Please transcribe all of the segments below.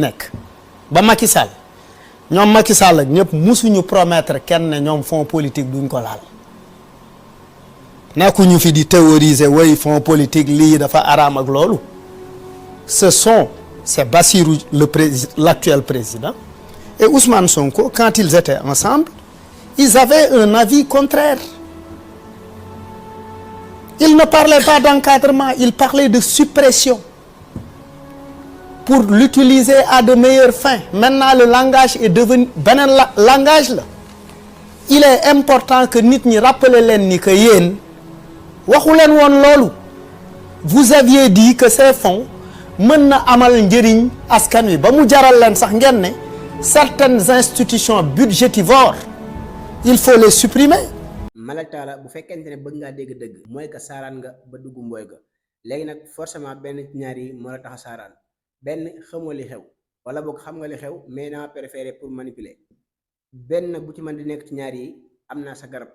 nekk ba Macky Sall ñoom Macky Sall ak ñëpp musuñu promettre kenn ne ñoom fonds politique duñ ko laal nekkuñu fi di théoriser way fonds politique lii dafa araam ak loolu c'est Bassirou l'actuel président et Ousmane Sonko quand ils étaient ensemble ils avaient un avis contraire. Ils ne parlaient pas d'encadrement, ils parlaient de suppression pour l'utiliser à de meilleures fins. Maintenant, le langage est devenu beneen langage la. Il est important que nit ñi rappeler leen ni que yéen waxu leen woon loolu. Vous aviez dit que ces fonds mën na amal njëriñ askan wi ba mu jaral leen sax ngeen ne certaines institutions budgétivores il faut les supprimer. Malak Talla bu fekkente ne bëgg ngaa dégg dëgg mooy que saaraan nga ba dugg mbooy ga léegi nag forcément benn ci ñaar yi moo la tax a saaraan benn xamoo li xew wala boog xam nga li xew mais dama préféré pour manipuler benn bu ci mën di nekk ci ñaar yi am naa sa garab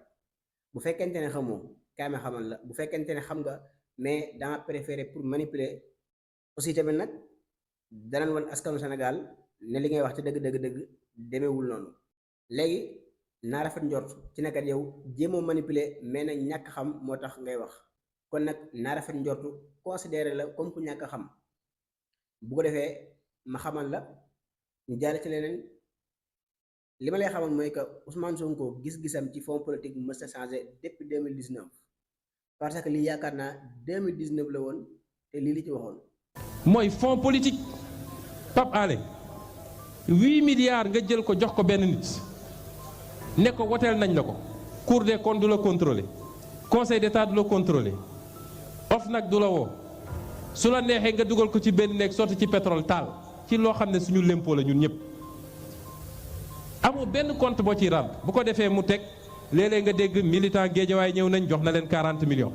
bu fekkente ne xamoo kaay ma xamal la bu fekkente ne xam nga mais dama préféré pour manipuler aussi tamit nag danañ wan askanu Sénégal ne li ngay wax ci dëgg demeewul noonu léegi naa rafet njort ci nekkat yow jéemoo manipuler mais nag ñàkk xam moo tax ngay wax kon nag naa rafet njort considéré la comme ku ñàkk xam bu ko defee ma xamal la ñu jaare ci leneen li ma lay xamal mooy que Ousmane Sonko gis-gisam ci fonds politique mës a changé depuis 2019 parce que lii yaakaar naa 2019 la woon te lii li ci waxoon mooy fonds politique Pape Alé 8 milliards nga jël ko jox ko benn nit ne ko woteel nañ la ko Cour des comptes du la contrôler Conseil d'État du la contrôler OFNAC du la woo su la neexee nga dugal ko ci benn nekk sotti ci pétrole taal ci loo xam ne suñu lempo la ñun ñëpp amoo benn compte boo ciy rànd bu ko defee mu teg léeg-léeg nga dégg militant Guédiawaye ñëw nañ jox na leen 40 millions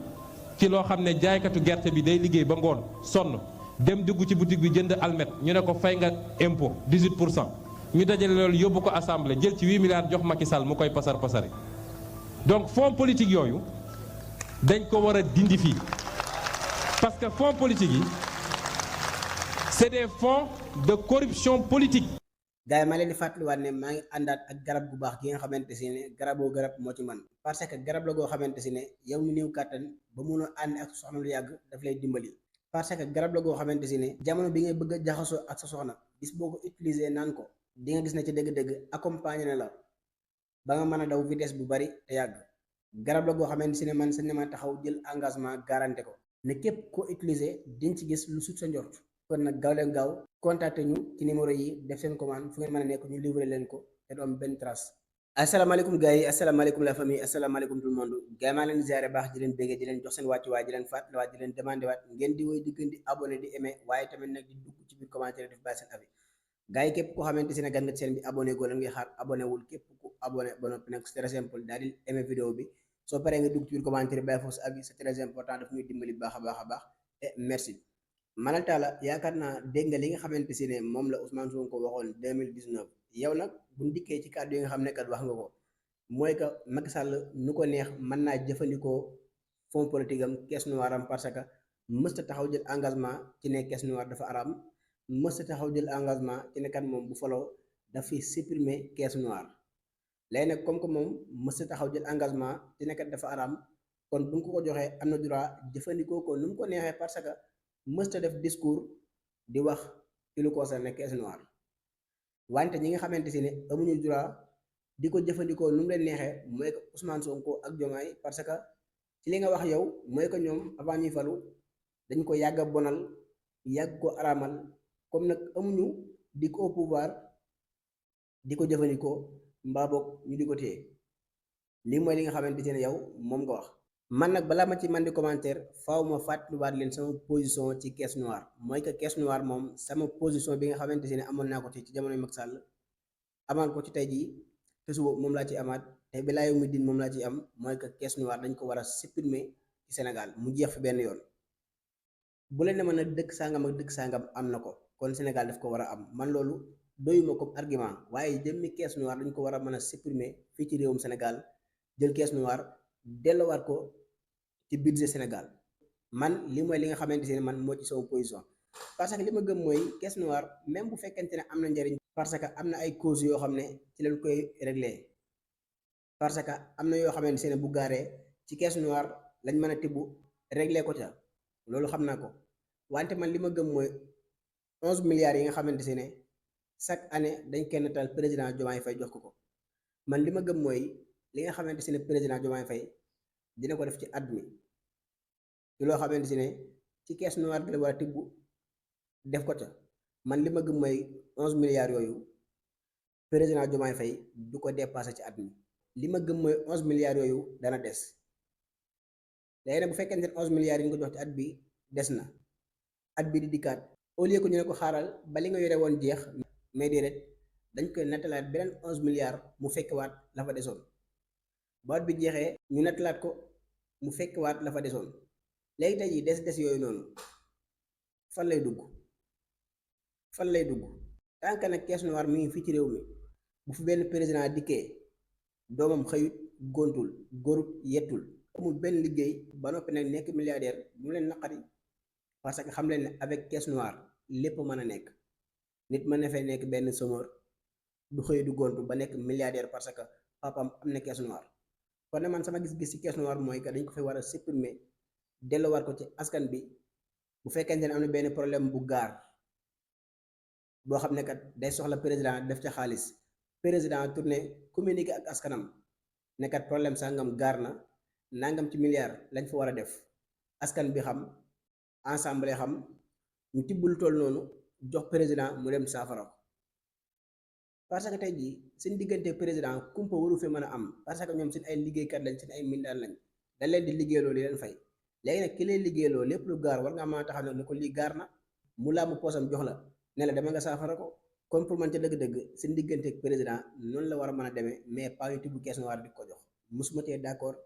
ci loo xam ne jaaykatu gerte bi day liggéey ba ngoon sonn dem dugg ci boutique bi jënd almet ñu ne ko fay nga impôt 18%. ñu dajale loolu yóbbu ko assemblée jël ci 8 milliards jox Macky Sall mu koy pasar pasari donc fonds politique yooyu dañ ko war a dindi fii parce que fonds politique yi c'est des fonds de corruption politique. gars yi maa leen di fàttaliwaat ne maa ngi àndaat ak garab gu baax gi nga xamante si ne garaboo garab moo ci man parce que garab la goo xamante si ne yow mi néew kàttan ba mun a ànd ak soxna lu yàgg daf lay dimbali parce que garab la goo xamante si ne jamono bi ngay bëgg a jaxasoo ak sa soxna bis boo ko utiliser naan ko. di nga gis ne ci dëgg-dëgg accompagné na la ba nga mën a daw vitesse bu bari te yàgg garab la goo xamante si ne man sañ ma taxaw jël engagement garanté ko ne képp koo utiliser diñ ci gis lu sut sa njort kon nag gaaw leen gaaw contacté ñu ci numéro yi def seen commande fu ngeen mën a nekk ñu livré leen ko te du am benn trace. asalaamaaleykum gars yi asalaamaaleykum la famille asalaamaaleykum tout le monde gars yi maa leen ziare baax di leen béggee di leen jox seen wàccuwaay di leen fàttaliwaat di leen demandé waat ngeen di woy di gën di abonné di aimé waaye tamit nag di dugg ci biir commentaire def bàyyi seen avis gaa yi képp koo xamante si ne gan nga seen bi abonné goo lan ngay xaar abonné wul képp ku abonné ba noppi nag c'est très simple daal di aimé vidéo bi soo paree nga dugg ci biir commentaire bàyyi foofu sa avis c'est très important daf ñuy dimbali baax a baax et merci. Malak Talla yaakaar naa dégg nga li nga xamante si ne moom la Ousmane Sonko waxoon 2019 yow nag buñ dikkee ci kàddu yi nga xam ne kat wax nga ko mooy que Macky Sall nu ko neex mën naa jëfandikoo fonds politique am caisse noire am parce que mësta taxaw jël engagement ci ne caisse noire dafa araam mësta taxaw jël engagement ci ne kat moom bu faloo dafay supprimer caisse noire léegi nag comme que moom mësta taxaw jël engagement ci ne kat dafa araam kon bu nga ko joxee am na droit jëfandikoo ko nu mu ko neexee parce que mësta def discours di wax ci lu concerne caisse noire wante ñi nga xamante si ne amuñu droit di ko jëfandikoo nu mu leen neexee mooy que Ousmane Sonko ak Diomaye parce que ci li nga wax yow mooy que ñoom avant ñuy falu dañ ko yàgg a bonal yàgg ko araamal comme nag amuñu di ko au pouvoir di ko jëfandikoo mbaa boog ñu di ko téye lii mooy li nga xamante ne yow moom nga wax. man nag balaa ma ci man di commentaire faaw ma fàttaliwaat leen sama position ci caisse noire mooy que caisse noire moom sama position bi nga xamante ne amoon naa ko ci jamono Macky Sall amaan ko ci tey jii te suba moom laa ci amaat te bilaa yow mi din moom laa ci am mooy que caisse noire dañ ko war a supprimer ci Sénégal mu jeex fi benn yoon. bu leen ne mën a dëkk sangam ak dëkk sangam am na ko kon Sénégal daf ko war a am man loolu doyuma comme argument waaye jëmmi caisse noire dañ ko war a mën a supprimer fii ci réewum Sénégal jël caisse noire dellowaat ko ci budget Sénégal man li mooy li nga xamante ne man moo ci sama position parce que li ma gëm mooy caisse noire même bu fekkente ne am na njëriñ parce que am na ay causes yoo xam ne ci lañ koy régler parce que am na yoo xamante ne bu gaaree ci caisse noire lañ mën a tibb régler ko ca loolu xam naa ko wante man li ma gëm mooy 11 milliards yi nga xamante ne chaque année dañ kenn tal président Diomaye Faye jox ko man li ma gëm mooy li nga xamante ne président Diomaye Faye dina ko def ci at mi ci loo xamante ne ci caisse noire bi la war a tibb def ko ca man li ma gëm mooy 11 milliards yooyu président Diomaye Faye du ko dépassé ci at mi li ma gëm mooy 11 milliards yooyu dana des léegi nag bu fekkente ne 11 milliards yi ñu ko jox ci at bi des na at bi di dikkaat au lieu que ñu ne ko xaaral ba li nga yore woon jeex mais déedéet dañ koy nattalaat beneen 11 milliards mu fekkewaat la fa desoon ba at bi jeexee ñu nattalaat ko mu fekkewaat la fa desoon léegi tey jii des yooyu noonu fan lay dugg tant que nag caisse noire mi ngi fii ci réew mi bu fi benn président dikkee doomam xëyut gontul gorut yettul amul benn liggéey ba noppi nag nekk milliardaire mu leen naqari parce que xam leen ne avec caisse noire lépp mën a nekk nit mën na fay nekk benn chômeur du xëy du gontu ba nekk milliardaire parce que papam am na caisse noire kon ne man sama gis-gis ci caisse noire mooy que dañ ko fay war a supprimer delluwaat ko ci askan bi bu fekkente ne am na benn problème bu gaar boo xam ne kat day soxla président def ca xaalis président tourné communiqué ak askanam ne kat problème sangam gaar na nangam ci milliard lañ fa war a def askan bi xam ensemble xam ñu tibbul toll noonu jox président mu dem saafara ko parce que tey jii seen diggante président kumpa waru fi mën a am parce que ñoom seen ay liggéeykat lañ seen ay mindaan lañ dañ leen di liggéeyloo li leen fay léegi nag ki lay liggéeyloo lépp lu gaar war nga mën a taxaw ne ko lii gaar na mu làmb poosam jox la ne la dama nga saafara ko kon pour man ca dëgg-dëgg seen diggante ak président noonu la war a mën a demee mais pas ñu tibb caisse noire di ko jox musuma cee d'accord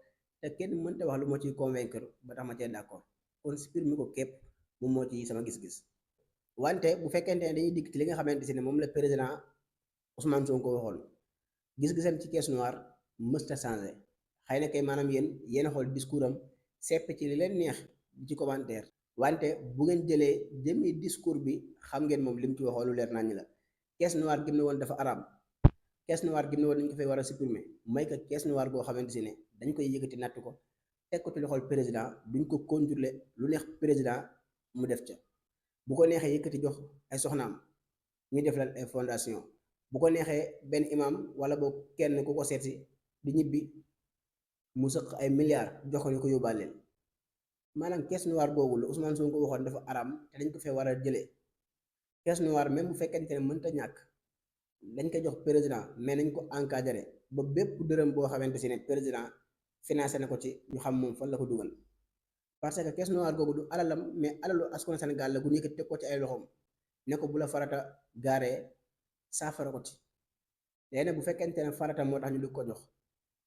te kenn mënta wax lu ma ciy convaincre ba tax ma cee d'accord kon supprimer ko képp moom moo ci sama gis-gis wante bu fekkente ne dañuy dikk ci li nga xamante ne moom la président Ousmane Sonko waxoon gis-gisam ci caisse noire mësta changé xëy na kay maanaam yéen a xool discours am sepp ci li leen neex di ci commentaire wante bu ngeen jëlee jëmmi discours bi xam ngeen moom li mu ci waxoon lu leer nañ la caisse noire gi mu ne woon dafa araam caisse noire gi mu ne woon dañ ko fay war a supprimer may ko caisse noire goo xamante ne dañ koy yëkkati natt ko teg ko ci loxol président duñ ko contrôler lu neex président mu def ca bu ko neexee yëkkati jox ay soxnaam ñu def leen ay fondation bu ko neexee benn imam wala boo kenn ku ko seetsi di ñibbi mu sëq ay milliards jox ko ñu ko yóbbaaleel maanaam caisse noire googu la Ousmane Sonko waxoon dafa araam te dañ ko fee war a jëlee caisse noire même bu fekkente ne mënta ñàkk dañ ko jox président mais nañ ko encadré ba bépp dërëm boo xamante si ne président financé na ko ci ñu xam moom fan la ko dugal parce que caisse noire googu du alalam mais alalu askanu Sénégal la gu ñu teg ko ci ay loxoom ne ko bu la farata gaaree saafara ko ci léegi nag bu fekkente ne farata moo tax ñu di ko jox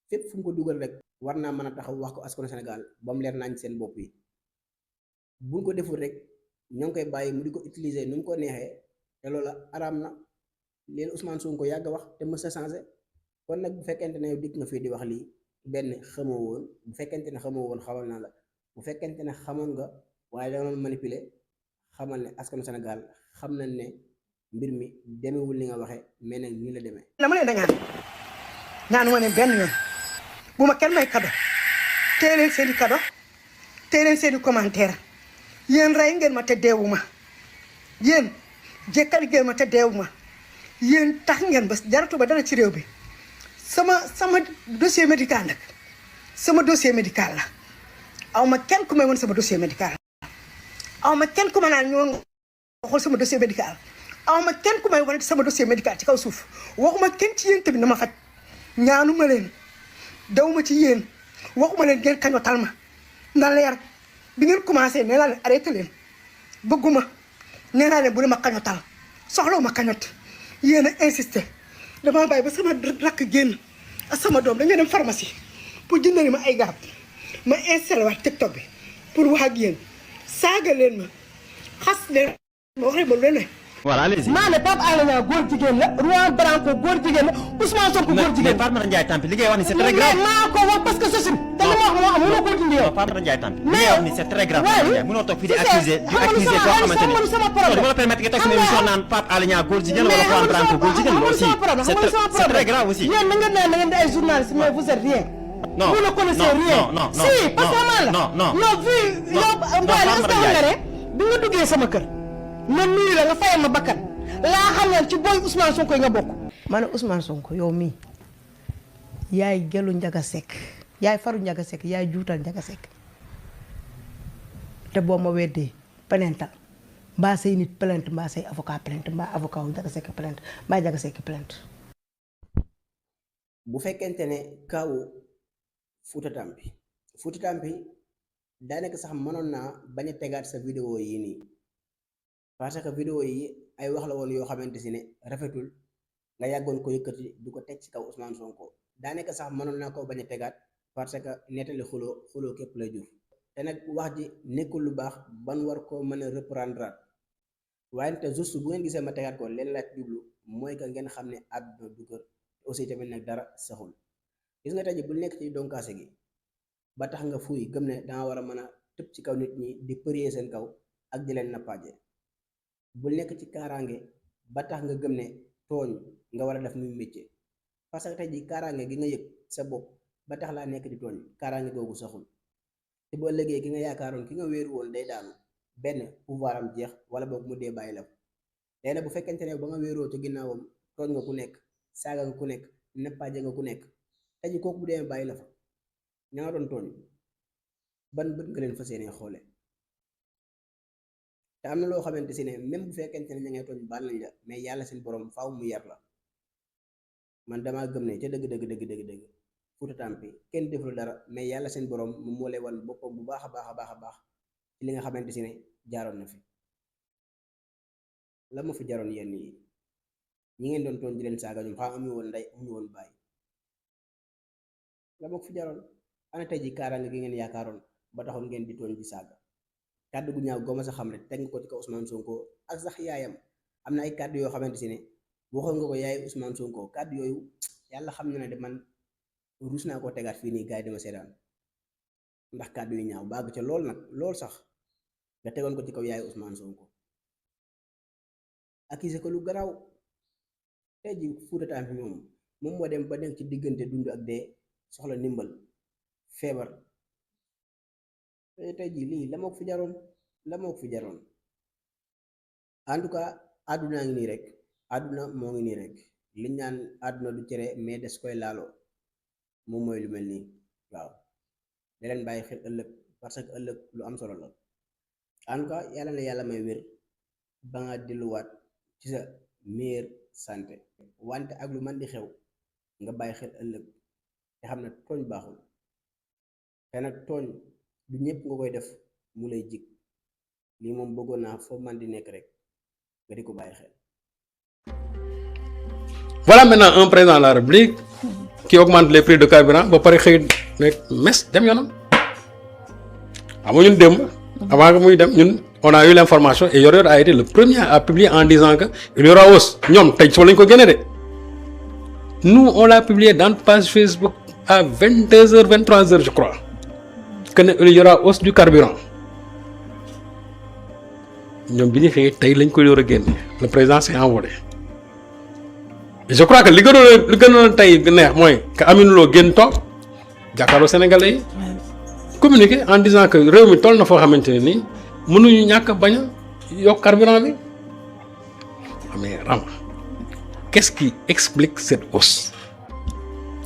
fépp fu mu ko dugal rek war naa mën a taxaw wax ko askanu Sénégal ba mu leer nañ seen bopp yi buñ ko deful rek ñoo ngi koy bàyyi mu di ko utiliser nu mu ko neexee te loola araam na leen Ousmane Sonko yàgg a wax te mës a changé kon nag bu fekkente ne yow dikk nga fii di wax lii benn xamoo woon bu fekkente ne xamoo woon xamal naa la bu fekkente ne xamoon nga waaye da doon manipuler xamal ne askanu Sénégal xam nañ ne mbir mi demewul li nga waxee mais nag nii la demee. dama leen da ñaanu ma ne benn yoon bu ma kenn may kado téye leen seen i kado téye leen seen i commentaire yéen rey ngeen ma te deewu ma yéen jékkal ngeen ma te deewu ma yéen tax ngeen ba jaratu ba dara ci réew bi sama dossier médical nag sama dossier médical la aw ma kenn ku may woon sama dossier médical aw ma kenn ku ma naan ñoo xool sama dossier médical aw ma kenn ku may wane sama dossier médical ci kaw suuf waxuma kenn ci yéen tamit na ma faj ñaanu ma leen daw ma ci yéen waxuma leen ngeen kañotal ma na leer bi ngeen commencé nee naa leen arrêté leen bëgguma nee naa leen bu ne ma kañotal soxlawu ma kañot yéen a insisté damaa bàyyi ba sama rakk génn ak sama doom dañoo dem pharmacie pour jëndali ma ay garab ma installé waat TikTok bi pour wax ak yéen saaga leen ma xas leen ma wax leen ma lu ne. voilà allez-y. maa ne Pape Alé Niang góor jigéen la Juan Branco góor jigéen la Ousmane Sonko góor jigéen la. mais Fatma Ndiaye Tampi li ngay wax ni c'est très grave. maa ko wax parce que je suis li ma wax moo mënoo ko dindi yow. non Famara Ndiaye tante. mais li nga wax ni c'est très grave. waaye Famara Ndiaye mënoo toog fii di accuser koo xamante ni. sama non dama la permettre nga toog sama émission naan Pape Alé Niang góor jigéen wala Juan Branco góor jigéen loolu aussi c'est très grave aussi. yéen na ngeen naan da ngeen di ay journaliste mais vous êtes rien. non vous ne connaissez rien. non si parce que man la. non vu yow Mbaye est-ce que nga ne bi nga duggee sama kër ma nuyu la nga fayal ma bakkan laa xam ne ci booy Ousmane Sonko yi nga bokk. ma ne Ousmane Sonko yow mii yaay gelu Ndiaga Seck yaay faru Ndiaga Seck yaay juutal Ndiaga Seck te boo ma weddee plaintal mbaa say nit plainte mbaa say avocat plainte mbaa avocat wu Ndiaga Seck plainte mbaa Ndiaga Seck plainte. bu fekkente ne kawu Fouta Tampi daanaka sax mënoon naa bañ a tegaat sa vidéo yi nii parce que vidéo yi ay wax la woon yoo xamante si ne rafetul nga yàggoon ko yëkkati du ko teg ci kaw Ousmane Sonko daanaka sax mënoon naa koo bañ a tegaat parce que nettali xuloo képp lay jur te nag wax ji nekkul lu baax ban war koo mën a reprendre waaye te juste bu ngeen gisee ma tegaat ko leen laaj jublu mooy que ngeen xam ne àdduna du kër aussi tamit nag dara saxul gis nga tey ji bu nekk ci donkaase gi ba tax nga fuy gëm ne danga war a mën a tëb ci kaw nit ñi di përie seen kaw ak di leen nappaaje bul nekk ci kaaraange ba tax nga gëm ne tooñ nga war a def muy métier parce que tey ji kaaraange gi nga yëg sa bopp ba tax laa nekk di tooñ kaaraange googu saxul te boo ëllëgee ki nga yaakaaroon ki nga wéeru woon day daanu benn pouvoir am jeex wala boog mu dee bàyyi la ko léegi nag bu fekkente ne ba nga wéeroo ci ginnaawam tooñ nga ku nekk saaga nga ku nekk nappaaje nga ku nekk tey ji kooku bu dee bàyyi la fa ña nga doon tooñ ban bët nga leen fas yéene xoole te am na loo xamante si ne même bu fekkente ne ña ngay tooñ baal nañ la mais yàlla seen borom faaw mu yar la man damaa gëm ne ca dëgg Fouta Tampi kenn deful dara mais yàlla seen borom moom moo lay wan boppam bu baax a baax ci li nga xamante si ne jaaroon na fi la ma fi jaaroon yenn yi ñi ngeen doon tooñ di leen saaga ñoom xam amuñu woon ndey amuñu woon bàyyi la ma ko fi jaroon ana tey ji kaaraange gi ngeen yaakaaroon ba taxoon ngeen di tooñ di saaga kàddu gu ñaaw gooma sa xam rek teg nga ko ci kaw Ousmane Sonko ak sax yaayam am na ay kàddu yoo xamante si ne waxoon nga ko yaay Ousmane Sonko kàddu yooyu yàlla xam na ne de man ruus naa koo tegaat fii nii gars yi dama seedaan ndax kàddu yu ñaaw bàgg ca lool nag lool sax nga tegoon ko ci kaw yaay Ousmane Sonko accusé ko lu garaaw tey ji Fouta Tampi moom moo dem ba nekk ci diggante dund ak dee soxla ndimbal feebar tey jii lii la moo ko fi jaroon en tout cas àdduna ngi nii rek àdduna moo ngi nii rek liñ naan àdduna du cere mais des koy laaloo moom mooy lu mel nii waaw da leen bàyyi xel ëllëg parce que ëllëg lu am solo la en tout cas yàlla na yàlla may wér ba nga delluwaat ci sa meilleure santé wante ak lu man di xew nga bàyyi xel ëllëg te xam ne tooñ baaxul te nag tooñ du ñëpp nga koy def mu lay jig lii moom bëggoon naa foo man di nekk rek nga di ko bàyyi xel. Voilà maintenant un président de la République qui augmente les prix de carburant ba pare xëy ne mes dem yoonam ñun démb avant que muy dem ñun on a eu l'information et Yoor Yoor a été le premier à publier en disant que il y aura hausse ñoom tey soo lañ ko génne de nous on l'a publié dans page Facebook à 22h 23h je crois que ne il y aura hausse du carburant ñoom bi ñu xëy tey lañ ko yor a génne le président s'est envolé je crois que li gënoon tey neex mooy que Aminata Lô génn toog jàkkaarloo Sénégalais yi communiquer en disant que réew mi toll na foo xamante ne nii mënuñu ñàkk bañ a yokk carburant bi mais Rama qu'est-ce qui explique cette hausse.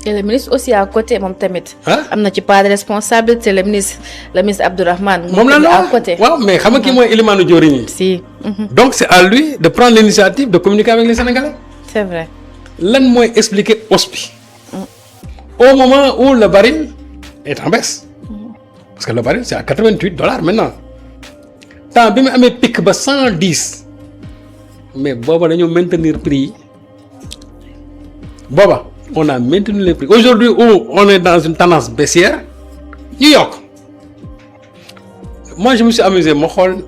et le ministre aussi à côté moom tamit. ah am na ci pas de responsabilité le ministre Abdourahmane. moom la à côté waaw mais xam nga kii mooy Elimane Diori yi. si. donc c'est à lui de prendre l'initiative de communiquer avec les Sénégalais. c'est vrai. lan mooy expliquer hausse bi au moment où le baril est en baisse parce que le baril c'est à $88 maintenant temps bi mu amee pic ba 110 mais booba dañoo maintenir prix yi booba on a maintenu les prix aujourd'hui où on est dans une tendance baissière ñu yokk moi je me suis amusé ma xool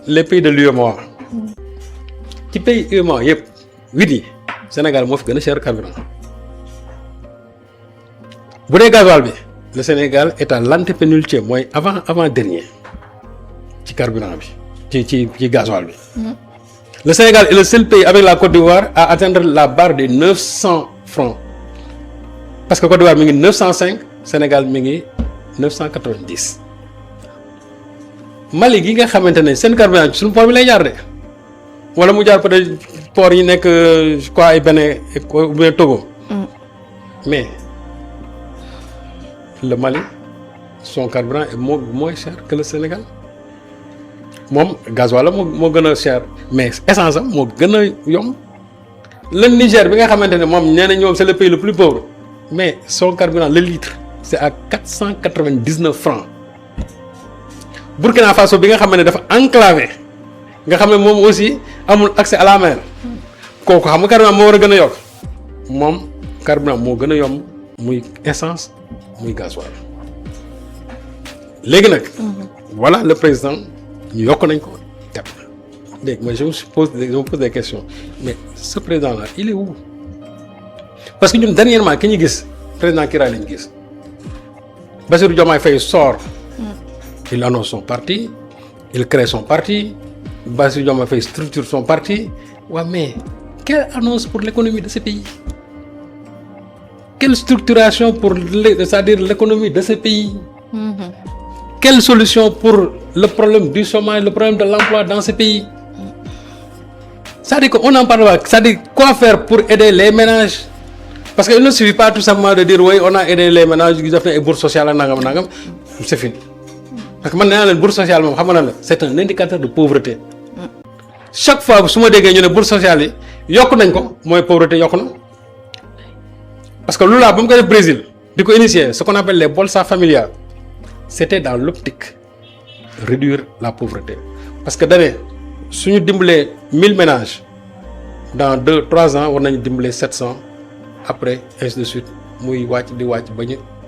les pays de l'UEMOA ci pays UEMOA yëpp 8 yi Sénégal moo fi gën a cher carburant bu dee gasoil bi le Sénégal est à l'antépénultième mooy avant dernier ci carburant bi ci gasoil bi. Le Sénégal est le seul pays avec la Côte d'Ivoire à atteindre la barre des 900 francs parce que Côte d'Ivoire mi ngi 905 Sénégal mi ngi 990 Mali gi nga xamante ne seen carburant suñu port bi lay jaar de wala mu jaar peut-être port yi nekk quoi ay Bénin ou bien Togo. Mais le Mali son carburant est moins cher que le Sénégal moom gasoil la moo gën a cher mais essence am moo gën a yomb le Niger bi nga xamante ne moom nee na ñoom c'est le pays le plus pauvre mais son carburant le litre c'est à 499 francs. Burkina Faso bi nga xam ne dafa enclavé nga xam ne moom aussi amul accès à la mer kooku xam nga carburant moo war a gën a yokk moom carburant moo gën a yomb muy essence muy gasoil léegi nag. voilà le président ñu yokk nañ ko dem léegi moi je me pose des questions mais ce président là il est où parce que ñun dernièrement ki ñu gis président Kiraay lañu gis Bassirou Diomaye Faye sort. Il annonce son parti, il crée son parti, Bassirou Diomaye Faye structure son parti. Ouais, mais quelle annonce pour l'économie de ce pays? Quelle structuration pour c'est-à-dire l'économie de ce pays? Quelle solution pour le problème du chômage, le problème de l'emploi dans ce pays? C'est-à-dire qu'on en parle pas, c'est-à-dire quoi faire pour aider les ménages? Parce qu'il ne suffit pas tout simplement de dire oui, on a aidé les ménages, ils ont fait une bourse sociale, nangam, c'est fini. Parce que maintenant, la bourse sociale, c'est un indicateur de pauvreté. Chaque fois que je me dis que la bourse sociale, la pauvreté. Parce que là, comme le Brésil, du initié ce qu'on appelle les bolsas familiales, c'était dans l'optique de réduire la pauvreté. Parce que si nous dimbalons 1000 ménages, dans 2-3 ans, on a dimbalé 700, après, ainsi de suite, nous avons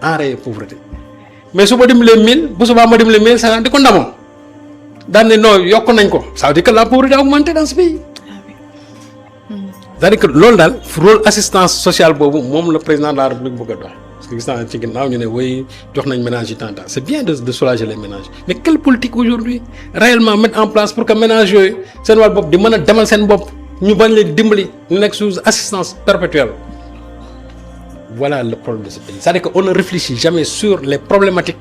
enrayer la pauvreté. Mais si vous dites 1000, vous avez dit 1000, ça veut dire ça veut dire que la pauvreté a augmenté dans ce pays. C'est-à-dire que le rôle assistance sociale, le président de la République, parce que c'est bien de soulager les ménages. Mais quelle politique aujourd'hui réellement mettre en place pour que les ménages nous sous assistance perpétuelle? Voilà le problème de ce pays. C'est-à-dire qu'on ne réfléchit jamais sur les problématiques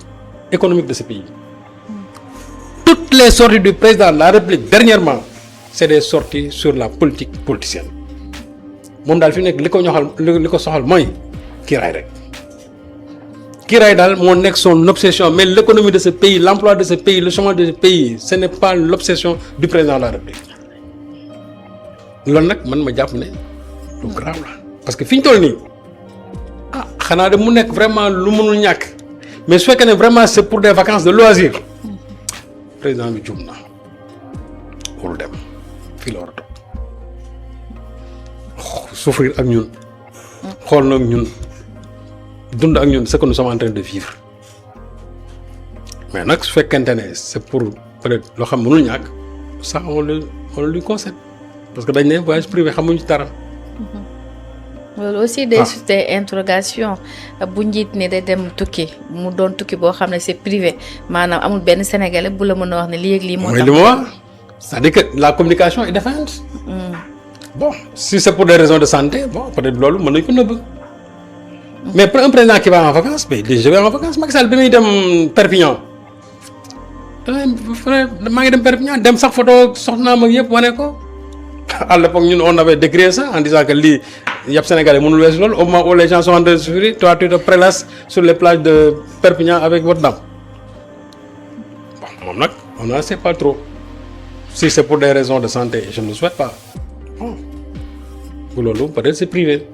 économiques de ce pays. Toutes les sorties du président de la République dernièrement, c'est des sorties sur la politique politicienne. Mon dal fi nek liko soxal moy kiray rek. Kiray dal mo nek son obsession, mais l'économie de ce pays, l'emploi de ce pays, le chômage de ce pays, ce n'est pas l'obsession du président de la République. Lool nak man ma japp né lu grave la parce que fiñ tol ni xana de mu nek vraiment lu mënul ñak mais su fekkee vraiment c'est pour des vacances de loisirs président bi jum na warul dem fii la war a toog souffrir ak ñun xool nag ñun dund ak ñun ce que nous sommes en train de vivre mais nag su fekkente ne c'est pour peut-être loo xam mënul ñàkk ça on lui concède parce que dañ ne voyage privé xamuñu dara. loolu aussi day susciter interrogation bu njiit ne day dem tukki mu doon tukki boo xam ne c'est privé maanaam amul benn sénégalais bu la mën a wax ne lii ak lii moo tax. mooy li ma wax c'est-à-dire que la communication est défaillante. Bon si c'est pour des raisons de santé bon peut-être loolu mën nañu ko nëbb. mais pour un président qui va en vacances mais je vais en vacances Macky Sall bi muy dem Perpignan maa ngi dem Perpignan dem sax photo soxnaam ak yëpp wane ko. À l'époque, nous, on avait décrié ça en disant que les Sénégalais, au moment où les gens sont en train de souffrir, toi, tu te prélasses sur les plages de Perpignan avec votre dame. Bon, on ne sait pas trop. Si c'est pour des raisons de santé, je ne le souhaite pas. Bon. Peut-être c'est privé.